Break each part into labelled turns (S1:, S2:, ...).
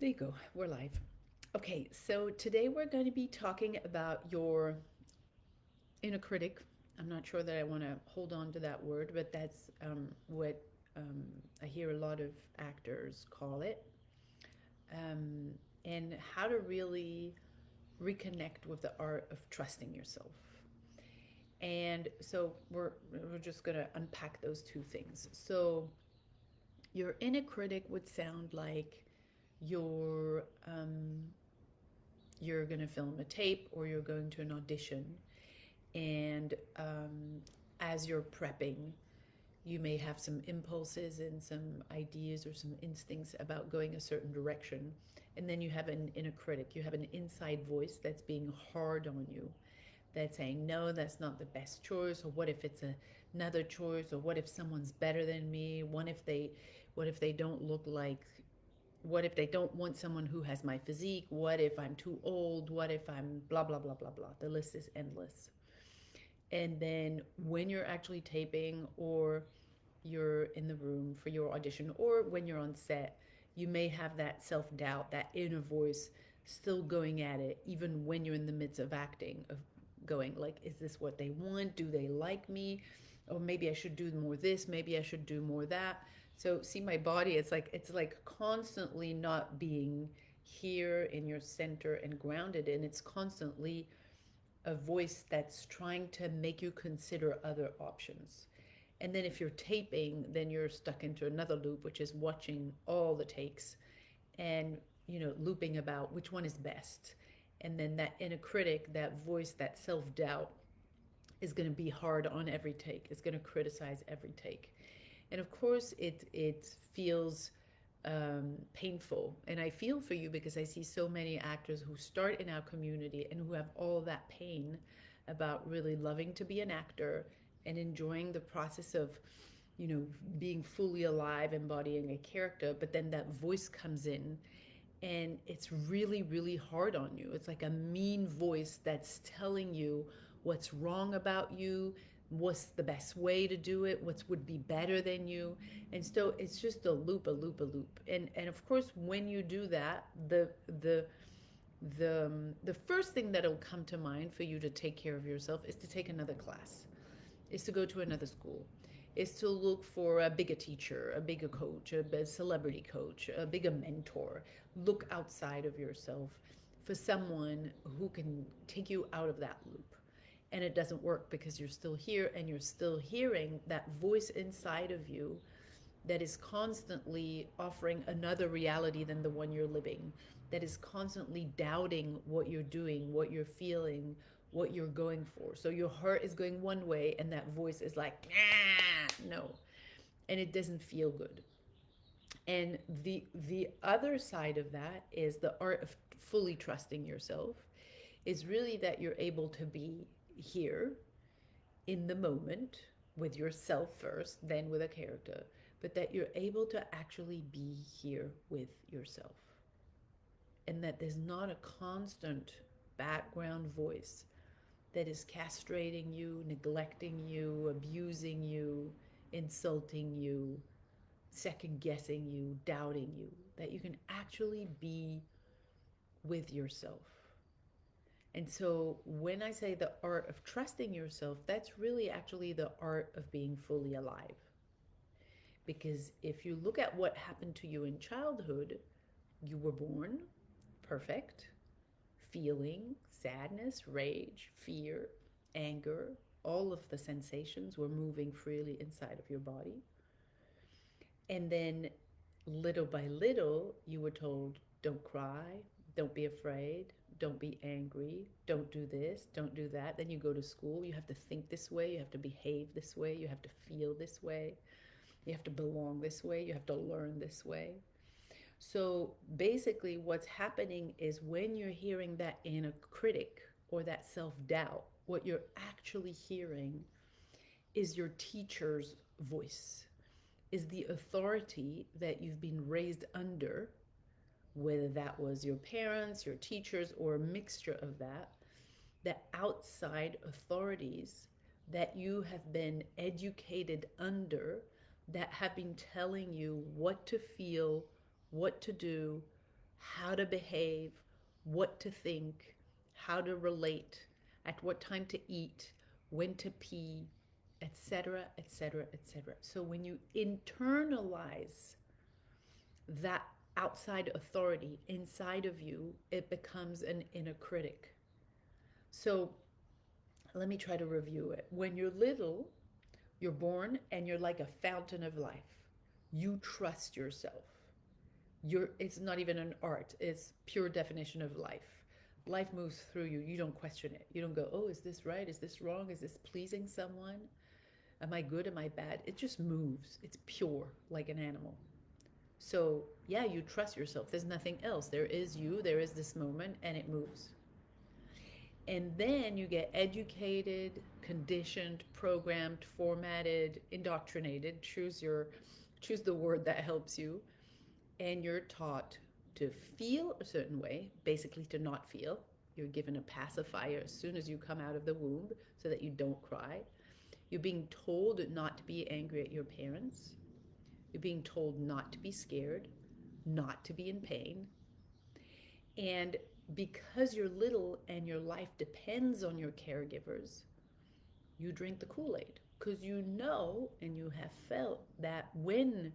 S1: There you go. We're live. Okay, so today we're going to be talking about your inner critic. I'm not sure that I want to hold on to that word, but that's what I hear a lot of actors call it, um, and how to really reconnect with the art of trusting yourself. And so we're just going to unpack those two things. So your inner critic would sound like your you're going to film a tape or you're going to an audition. And as you're prepping, you may have some impulses and some ideas or some instincts about going a certain direction. And then you have an inner critic, you have an inside voice that's being hard on you, that's saying, no, that's not the best choice. Or what if it's another choice? Or what if someone's better than me? What if they don't look like what if they don't want someone who has my physique? What if I'm too old? What if I'm blah, blah, blah, blah, blah? The list is endless. And then when you're actually taping or you're in the room for your audition or when you're on set, you may have that self doubt, that inner voice still going at it, even when you're in the midst of acting, of going like, is this what they want? Do they like me? Or maybe I should do more this, maybe I should do more that. So see my body, it's like constantly not being here in your center and grounded, and it's constantly a voice that's trying to make you consider other options. And then if you're taping, then you're stuck into another loop, which is watching all the takes and, looping about which one is best. And then that inner critic, that voice, that self doubt is going to be hard on every take, it's going to criticize every take. And of course, it feels painful. And I feel for you because I see so many actors who start in our community and who have all that pain about really loving to be an actor and enjoying the process of, being fully alive, embodying a character. But then that voice comes in and it's really, really hard on you. It's like a mean voice that's telling you what's wrong about you, what's the best way to do it, what would be better than you. And so it's just a loop, a loop, a loop. And of course, when you do that, the first thing that'll come to mind for you to take care of yourself is to take another class, is to go to another school, is to look for a bigger teacher, a bigger coach, a celebrity coach, a bigger mentor. Look outside of yourself for someone who can take you out of that loop. And it doesn't work because you're still here and you're still hearing that voice inside of you that is constantly offering another reality than the one you're living, that is constantly doubting what you're doing, what you're feeling, what you're going for. So your heart is going one way and that voice is like, no. And it doesn't feel good. And the other side of that is the art of fully trusting yourself, is really that you're able to be here in the moment with yourself first, then with a character, but that you're able to actually be here with yourself. And that there's not a constant background voice that is castrating you, neglecting you, abusing you, insulting you, second guessing you, doubting you, that you can actually be with yourself. And so when I say the art of trusting yourself, that's really actually the art of being fully alive. Because if you look at what happened to you in childhood, you were born perfect, feeling sadness, rage, fear, anger, all of the sensations were moving freely inside of your body. And then little by little, you were told, don't cry, don't be afraid, don't be angry, don't do this, don't do that. Then you go to school, you have to think this way, you have to behave this way, you have to feel this way, you have to belong this way, you have to learn this way. So basically, what's happening is when you're hearing that inner critic or that self doubt, what you're actually hearing is your teacher's voice, is the authority that you've been raised under, whether that was your parents, your teachers, or a mixture of that, the outside authorities that you have been educated under, that have been telling you what to feel, what to do, how to behave, what to think, how to relate, at what time to eat, when to pee, etc., etc., etc. So when you internalize that outside authority inside of you, it becomes an inner critic. So let me try to review it. When you're little, you're born and you're like a fountain of life. You trust yourself. It's not even an art, it's pure definition of life. Life moves through you. You don't question it. You don't go, oh, is this right? Is this wrong? Is this pleasing someone? Am I good? Am I bad? It just moves. It's pure, like an animal. So, yeah, you trust yourself. There's nothing else. There is you, there is this moment, and it moves. And then you get educated, conditioned, programmed, formatted, indoctrinated. Choose the word that helps you. And you're taught to feel a certain way, basically to not feel. You're given a pacifier as soon as you come out of the womb so that you don't cry. You're being told not to be angry at your parents. You're being told not to be scared, not to be in pain. And because you're little and your life depends on your caregivers, you drink the Kool-Aid because you know and you have felt that when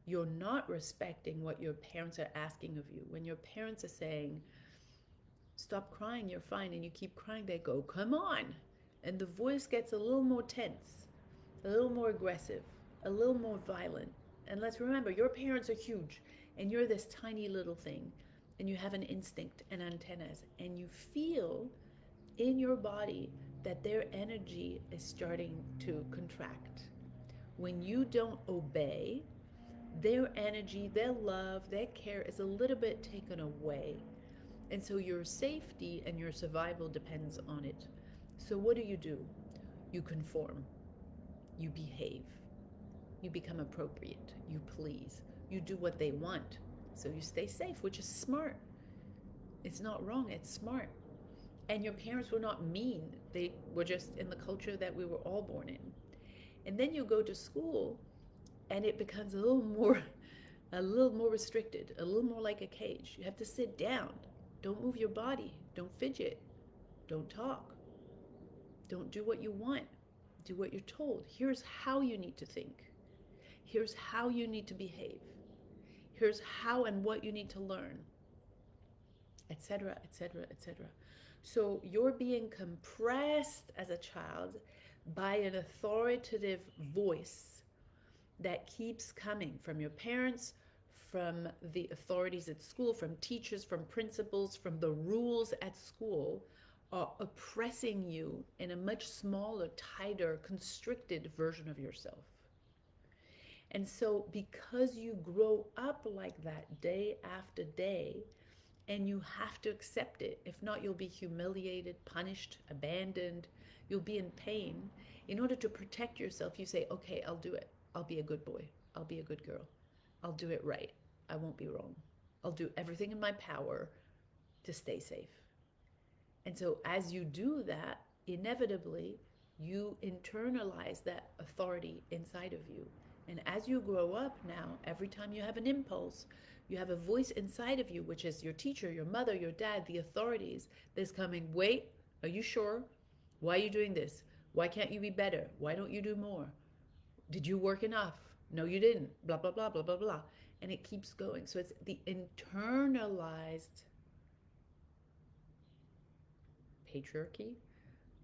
S1: you're not respecting what your parents are asking of you, when your parents are saying, stop crying, you're fine, and you keep crying, they go, come on. And the voice gets a little more tense, a little more aggressive, a little more violent. And let's remember, your parents are huge and you're this tiny little thing, and you have an instinct and antennas, and you feel in your body that their energy is starting to contract. When you don't obey, their energy, their love, their care is a little bit taken away. And so your safety and your survival depends on it. So what do? You conform, you behave, you become appropriate, you please, you do what they want. So you stay safe, which is smart. It's not wrong, it's smart. And your parents were not mean. They were just in the culture that we were all born in. And then you go to school and it becomes a little more restricted, a little more like a cage. You have to sit down. Don't move your body. Don't fidget. Don't talk. Don't do what you want. Do what you're told. Here's how you need to think. Here's how you need to behave. Here's how and what you need to learn, etc., etc., etc. So you're being compressed as a child by an authoritative voice that keeps coming from your parents, from the authorities at school, from teachers, from principals, from the rules at school, are oppressing you in a much smaller, tighter, constricted version of yourself. And so because you grow up like that day after day, and you have to accept it, if not, you'll be humiliated, punished, abandoned, you'll be in pain. In order to protect yourself, you say, okay, I'll do it. I'll be a good boy. I'll be a good girl. I'll do it right. I won't be wrong. I'll do everything in my power to stay safe. And so as you do that, inevitably, you internalize that authority inside of you. And as you grow up now, every time you have an impulse, you have a voice inside of you, which is your teacher, your mother, your dad, the authorities, that's coming, wait, are you sure? Why are you doing this? Why can't you be better? Why don't you do more? Did you work enough? No, you didn't. Blah, blah, blah, blah, blah, blah. And it keeps going. So it's the internalized patriarchy,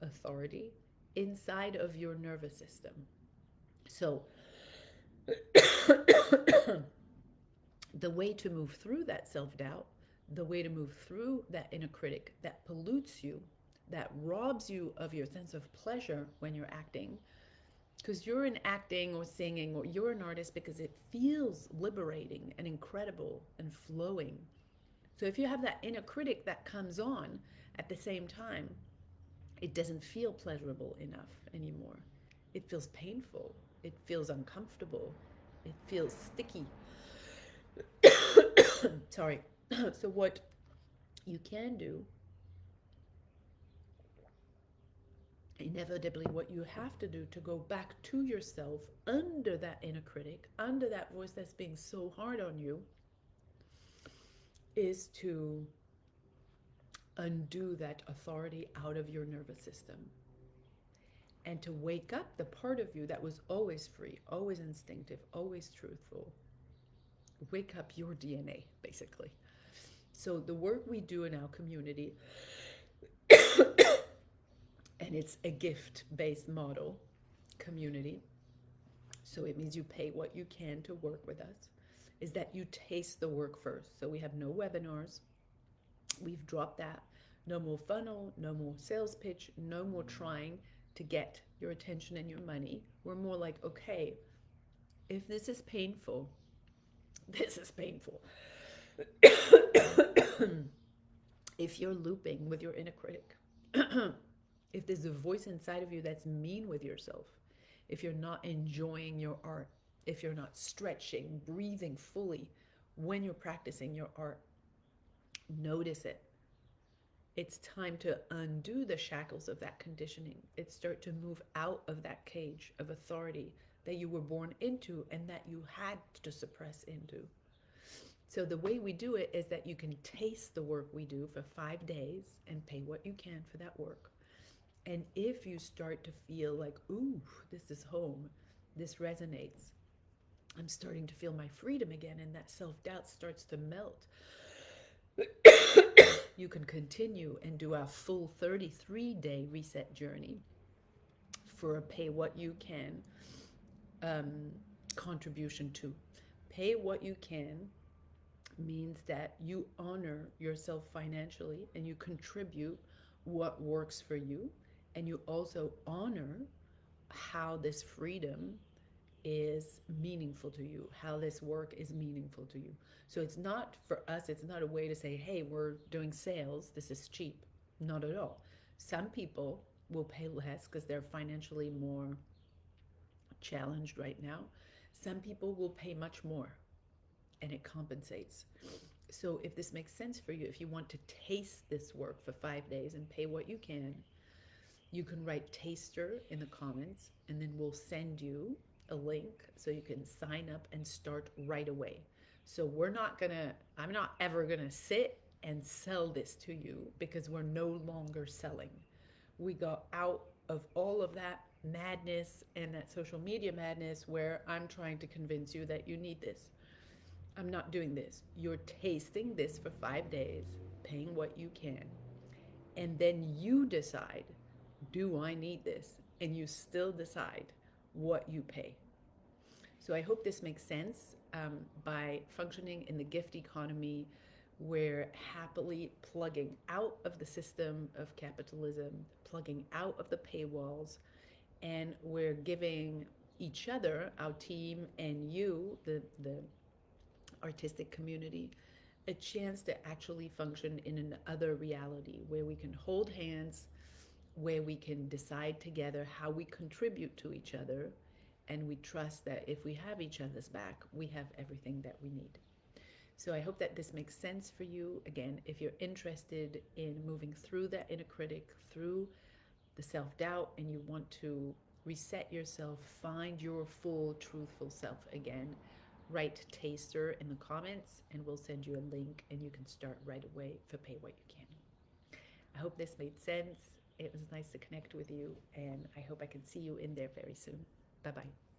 S1: authority, inside of your nervous system. So the way to move through that self-doubt, the way to move through that inner critic that pollutes you, that robs you of your sense of pleasure when you're acting, because you're in acting or singing, or you're an artist because it feels liberating and incredible and flowing. So if you have that inner critic that comes on at the same time, it doesn't feel pleasurable enough anymore. It feels painful. It feels uncomfortable. It feels sticky. Sorry. So what you can do, inevitably what you have to do to go back to yourself under that inner critic, under that voice that's being so hard on you, is to undo that authority out of your nervous system and to wake up the part of you that was always free, always instinctive, always truthful. Wake up your DNA, basically. So the work we do in our community, and it's a gift-based model community, so it means you pay what you can to work with us, is that you taste the work first. So we have no webinars. We've dropped that. No more funnel, no more sales pitch, no more trying to get your attention and your money. We're more like, okay, if this is painful, this is painful. If you're looping with your inner critic, if there's a voice inside of you that's mean with yourself, if you're not enjoying your art, if you're not stretching, breathing fully when you're practicing your art, notice it. It's time to undo the shackles of that conditioning. It's start to move out of that cage of authority that you were born into and that you had to suppress into. So the way we do it is that you can taste the work we do for 5 days and pay what you can for that work. And if you start to feel like, ooh, this is home, this resonates, I'm starting to feel my freedom again, and that self-doubt starts to melt, you can continue and do our full 33-day reset journey for a pay what you can contribution to. Pay what you can means that you honor yourself financially and you contribute what works for you, and you also honor how this freedom is meaningful to you, how this work is meaningful to you. So it's not, for us, it's not a way to say, hey, we're doing sales, this is cheap. Not at all. Some people will pay less because they're financially more challenged right now. Some people will pay much more, and it compensates. So if this makes sense for you, if you want to taste this work for 5 days and pay what you can write taster in the comments, and then we'll send you a link so you can sign up and start right away. So I'm not ever gonna sit and sell this to you, because we're no longer selling. We got out of all of that madness and that social media madness where I'm trying to convince you that you need this. I'm not doing this. You're tasting this for 5 days, paying what you can, and then you decide, do I need this? And you still decide what you pay. So I hope this makes sense. By functioning in the gift economy, we're happily plugging out of the system of capitalism, plugging out of the paywalls, and we're giving each other, our team, and you, the artistic community, a chance to actually function in another reality where we can hold hands, where we can decide together how we contribute to each other, and we trust that if we have each other's back, we have everything that we need. So I hope that this makes sense for you. Again, if you're interested in moving through that inner critic, through the self-doubt, and you want to reset yourself, find your full, truthful self again, write taster in the comments and we'll send you a link and you can start right away for pay what you can. I hope this made sense. It was nice to connect with you, and I hope I can see you in there very soon. Bye-bye.